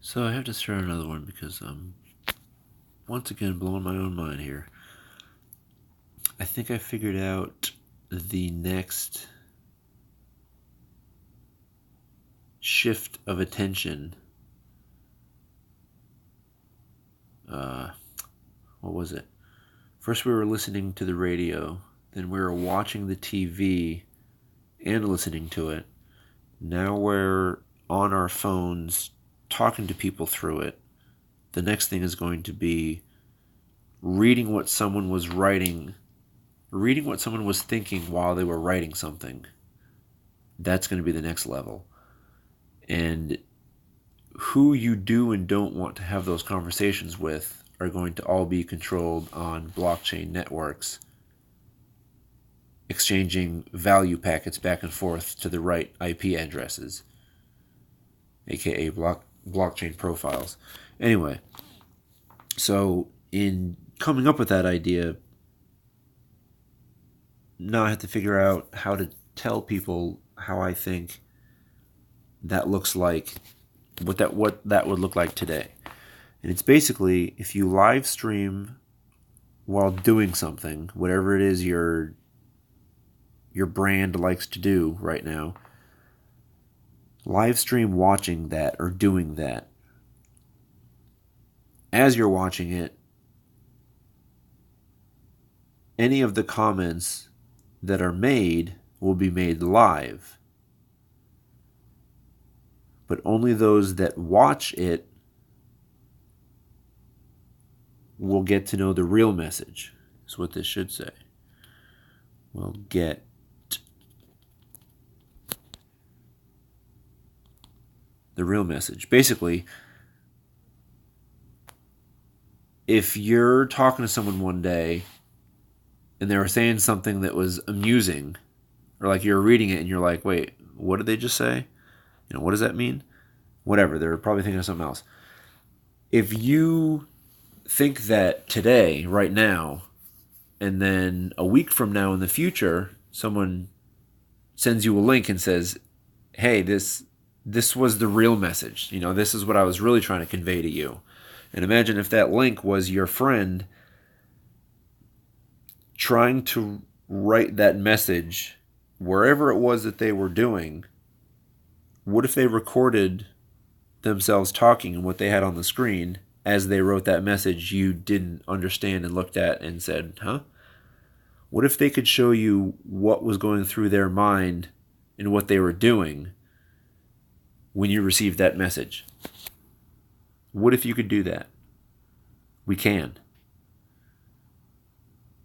So I have to start another one because I'm once again blowing my own mind here. I think I figured out the next shift of attention. Uh, what was it? First we were listening to the radio, then we were watching the TV and listening to it. Now we're on our phones talking to people through it. The next thing is going to be reading what someone was writing, reading what someone was thinking while they were writing something. That's going to be the next level. And who you do and don't want to have those conversations with are going to all be controlled on blockchain networks, exchanging value packets back and forth to the right IP addresses, aka blockchain profiles. Anyway, so in coming up with that idea, now I have to figure out how to tell people how I think that looks like, what that would look like today. And it's basically, if you live stream while doing something, whatever it is your brand likes to do right now, live stream watching that or doing that. As you're watching it, any of the comments that are made will be made live. But only those that watch it will get to know the real message. Is what this should say. Will get the real message. Basically, if you're talking to someone one day and they were saying something that was amusing, or like you're reading it and you're like, wait, what did they just say? What does that mean? Whatever, they're probably thinking of something else. If you think that today, right now, and then a week from now in the future, someone sends you a link and says, hey, this was the real message. This is what I was really trying to convey to you. And imagine if that link was your friend trying to write that message wherever it was that they were doing. What if they recorded themselves talking and what they had on the screen as they wrote that message you didn't understand and looked at and said, huh? What if they could show you what was going through their mind and what they were doing when you received that message? What if you could do that? We can.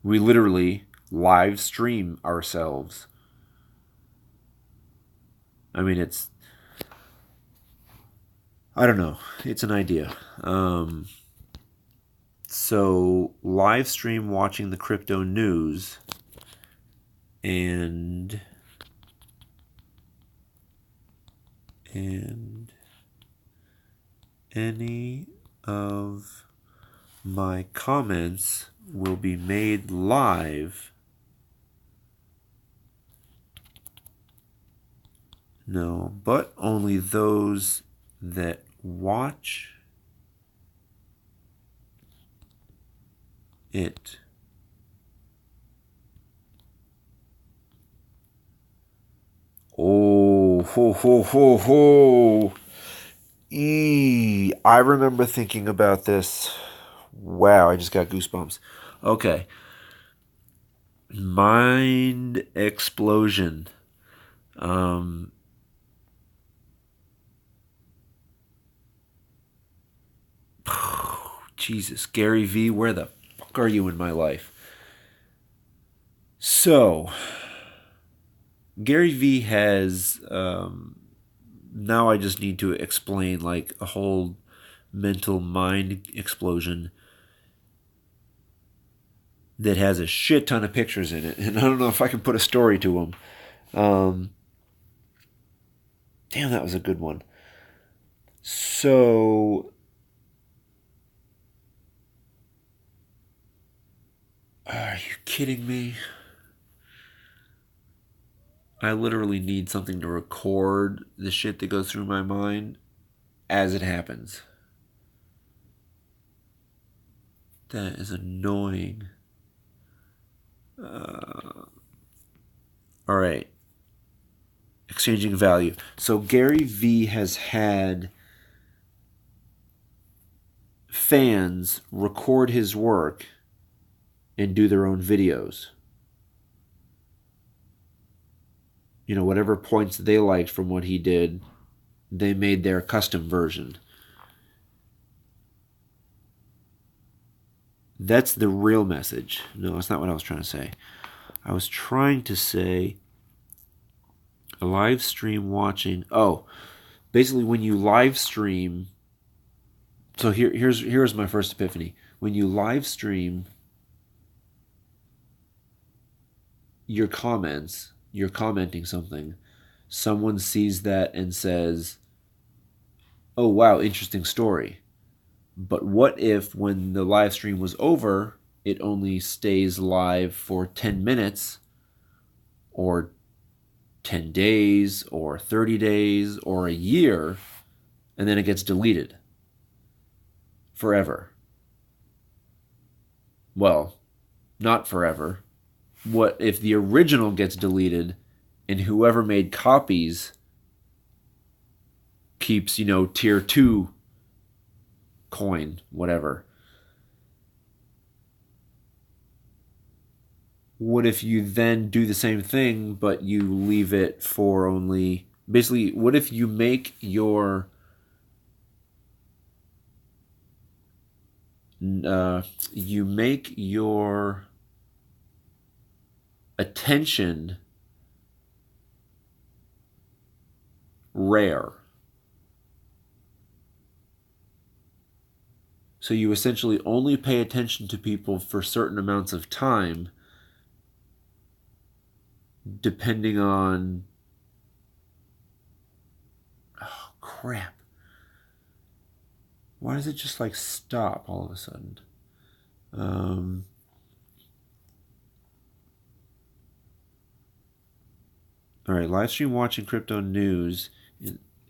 We literally live stream ourselves. I mean, I don't know. It's an idea. So live stream watching the crypto news and any of my comments will be made live. No, but only those that watch it. Oh, ho, ho, ho, ho. I remember thinking about this. Wow, I just got goosebumps. Okay. Mind explosion. Jesus, Gary V, where the fuck are you in my life? So, Gary V has, now I just need to explain like a whole mental mind explosion that has a shit ton of pictures in it. And I don't know if I can put a story to them. Damn, that was a good one. So, are you kidding me? I literally need something to record the shit that goes through my mind as it happens. That is annoying. All right. Exchanging value. So Gary Vee has had fans record his work and do their own videos. You know, whatever points they liked from what he did, they made their custom version. That's the real message. No, that's not what I was trying to say. I was trying to say a live stream watching. Oh, basically when you live stream. So here's my first epiphany. When you live stream your comments, you're commenting something. Someone sees that and says, "Oh wow, interesting story." But what if when the live stream was over, it only stays live for 10 minutes or 10 days or 30 days or a year, and then it gets deleted forever? Well, not forever. What if the original gets deleted and whoever made copies keeps, tier 2 coin, whatever? What if you then do the same thing, but you leave it for only... Basically, what if you make your... attention rare. So you essentially only pay attention to people for certain amounts of time, depending on... Oh, crap. Why does it just stop all of a sudden? All right, live stream watching crypto news.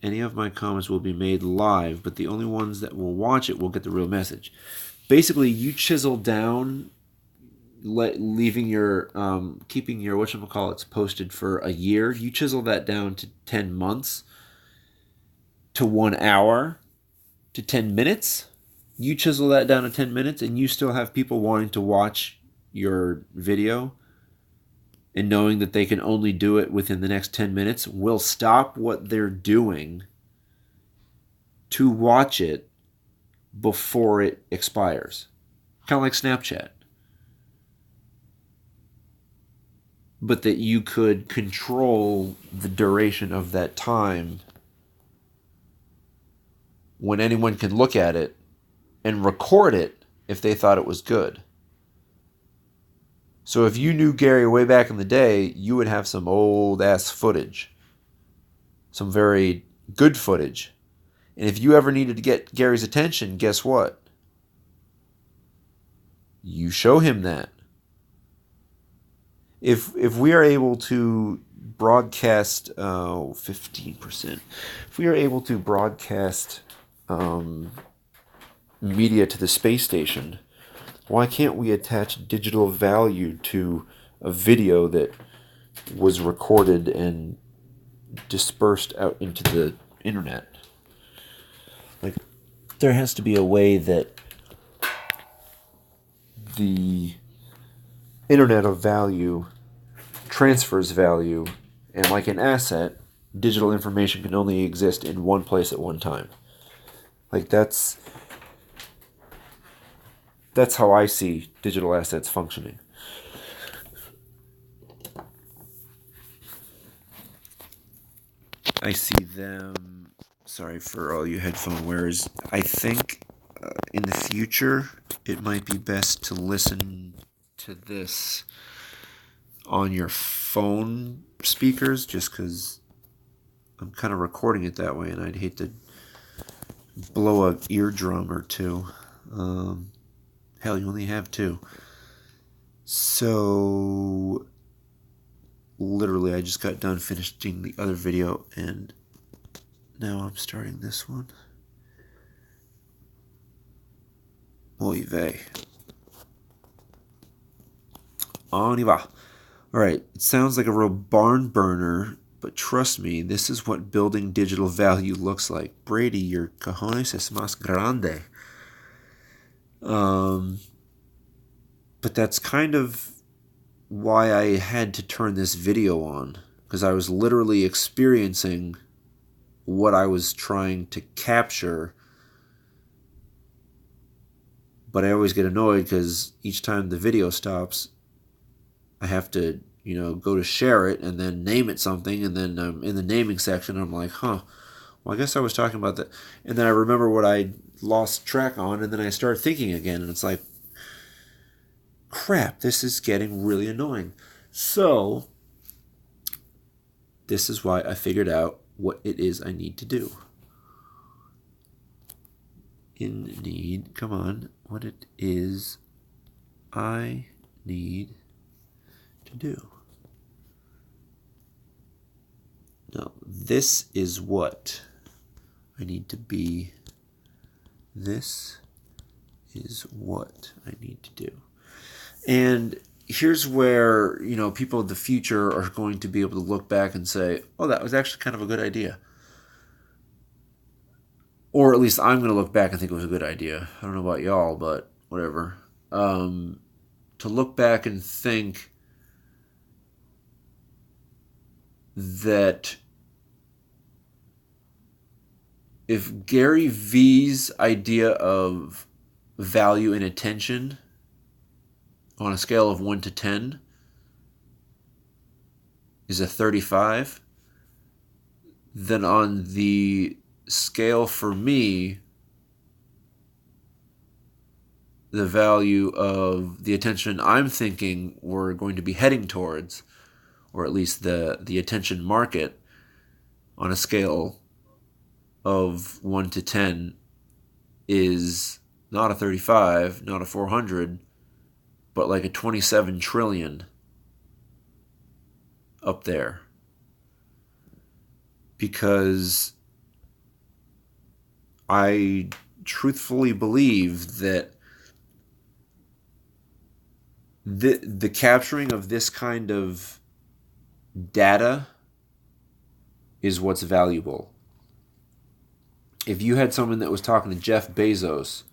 Any of my comments will be made live, but the only ones that will watch it will get the real message. Basically, you chisel down, leaving your keeping your whatchamacallits posted for a year. You chisel that down to 10 months, to 1 hour, to 10 minutes. You chisel that down to 10 minutes, and you still have people wanting to watch your video, and knowing that they can only do it within the next 10 minutes, will stop what they're doing to watch it before it expires. Kind of like Snapchat. But that you could control the duration of that time when anyone can look at it and record it if they thought it was good. So if you knew Gary way back in the day, you would have some old-ass footage. Some very good footage. And if you ever needed to get Gary's attention, guess what? You show him that. If we are able to broadcast 15%, if we are able to broadcast media to the space station, why can't we attach digital value to a video that was recorded and dispersed out into the internet? There has to be a way that the Internet of Value transfers value, and like an asset, digital information can only exist in one place at one time. That's how I see digital assets functioning. I see them... Sorry for all you headphone wearers. I think in the future it might be best to listen to this on your phone speakers, just because I'm kind of recording it that way, and I'd hate to blow an eardrum or two. Hell, you only have 2. So, literally, I just got done finishing the other video, and now I'm starting this one. Oy vey. On y va. Alright, it sounds like a real barn burner, but trust me, this is what building digital value looks like. Brady, your cojones es más grande. But that's kind of why I had to turn this video on, because I was literally experiencing what I was trying to capture, but I always get annoyed because each time the video stops, I have to, go to share it and then name it something, and then in the naming section, I'm like, well, I guess I was talking about that, and then I remember what I lost track on, and then I start thinking again, and it's like, crap, this is getting really annoying. So, this is why I figured out what it is I need to do. Come on, what it is I need to do. No, this is what I need to be. This is what I need to do. And here's where, people of the future are going to be able to look back and say, oh, that was actually kind of a good idea. Or at least I'm going to look back and think it was a good idea. I don't know about y'all, but whatever. To look back and think that if Gary Vee's idea of value and attention on a scale of 1 to 10 is a 35, then on the scale for me, the value of the attention I'm thinking we're going to be heading towards, or at least the attention market on a scale of 1 to 10 is not a 35, not a 400, but like a 27 trillion up there. Because I truthfully believe that the capturing of this kind of data is what's valuable. If you had someone that was talking to Jeff Bezos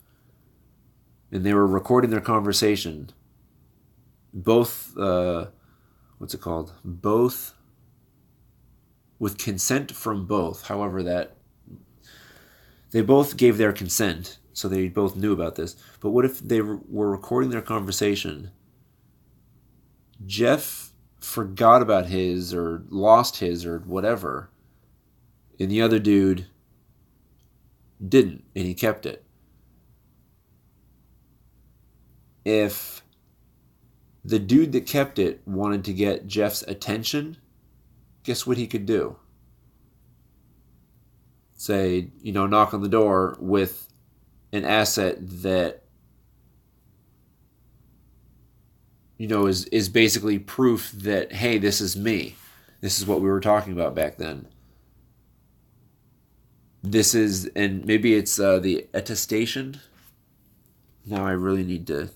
and they were recording their conversation, both both with consent from both, however that they both gave their consent, so they both knew about this. But what if they were recording their conversation, Jeff forgot about his or lost his or whatever, and the other dude didn't, and he kept it? If the dude that kept it wanted to get Jeff's attention, guess what he could do? Say, knock on the door with an asset that, is basically proof that, hey, this is me. This is what we were talking about back then. This is, and maybe it's the attestation. Now I really need to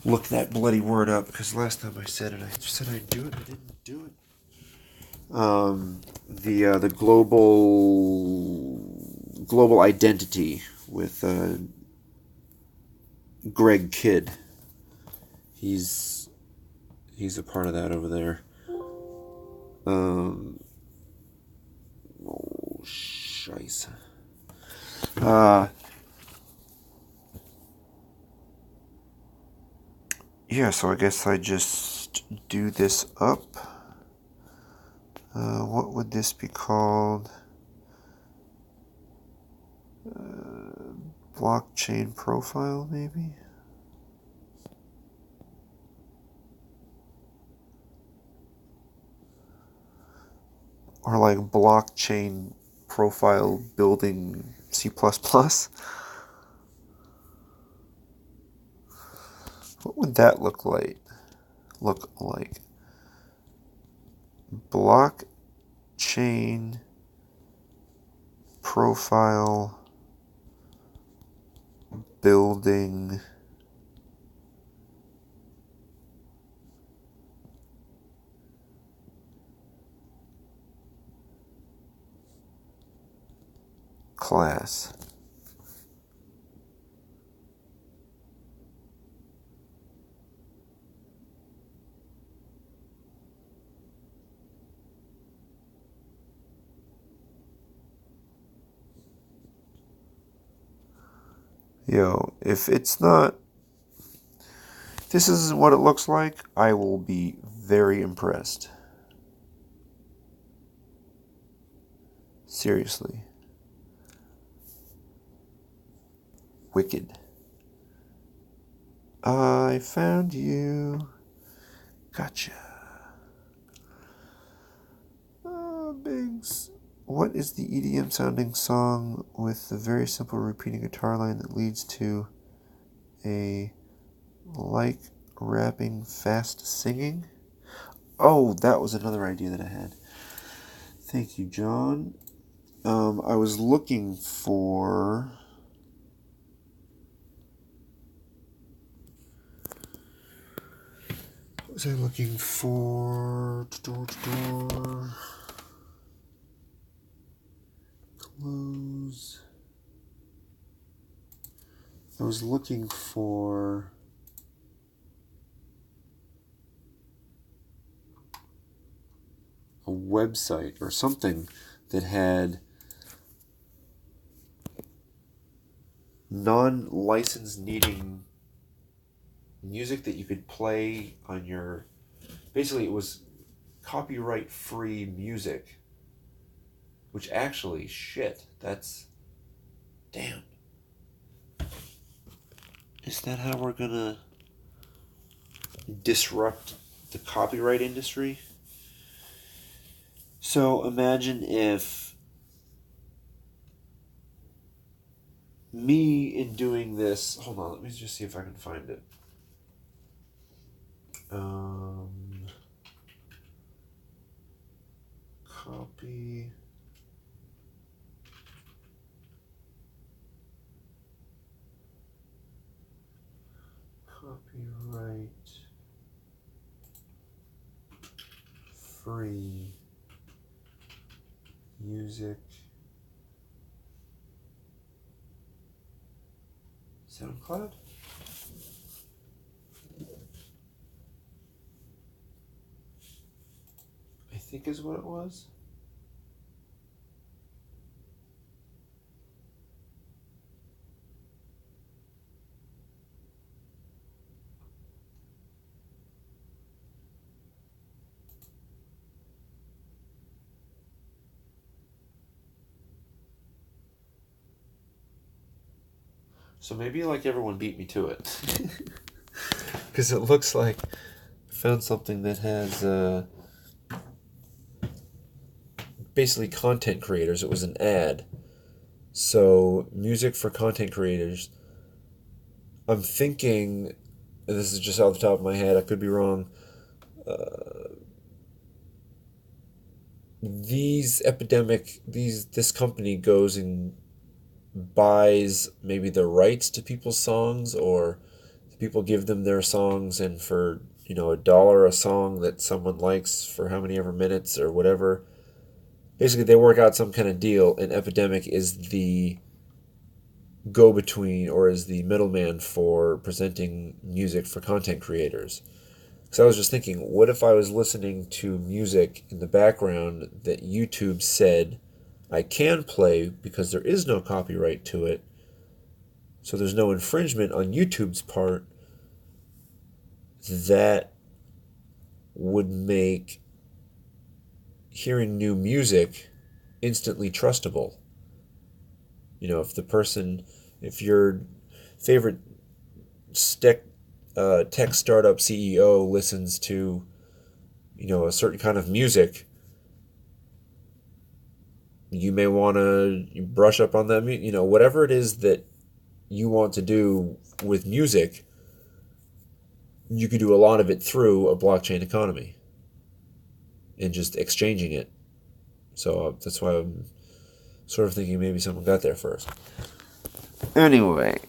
look that bloody word up, because last time I said it, I said I'd do it, I didn't do it. The global identity with Greg Kidd. He's a part of that over there. Scheisse. Yeah, so I guess I just do this up. What would this be called? Blockchain profile, maybe? Or like blockchain profile building C++? What would that look like? Blockchain profile building class. Yo, if it's not, this isn't what it looks like, I will be very impressed. Seriously. Wicked. I found you. Gotcha. Biggs. What is the EDM sounding song with the very simple repeating guitar line that leads to a like rapping fast singing? Oh, that was another idea that I had. Thank you, John. I was looking for... What was I looking for? Close. I was looking for... a website or something that had non-license needing music that you could play on your... Basically, it was copyright-free music. Which actually, shit, that's... Damn. Is that how we're gonna disrupt the copyright industry? So imagine if me in doing this... Hold on, let me just see if I can find it. Copy... Copyright free music SoundCloud? I think is what it was. So maybe like everyone beat me to it. Because it looks like I found something that has basically content creators. It was an ad. So music for content creators. I'm thinking, and this is just off the top of my head, I could be wrong. This company goes and buys maybe the rights to people's songs, or people give them their songs, and for $1 a song that someone likes for how many ever minutes or whatever, basically they work out some kind of deal, and Epidemic is the go-between, or is the middleman for presenting music for content creators. So I was just thinking, what if I was listening to music in the background that YouTube said I can play because there is no copyright to it, so there's no infringement on YouTube's part? That would make hearing new music instantly trustable. If your favorite tech startup CEO listens to, a certain kind of music, you may want to brush up on that. Whatever it is that you want to do with music, you could do a lot of it through a blockchain economy and just exchanging it. So that's why I'm sort of thinking maybe someone got there first. Anyway,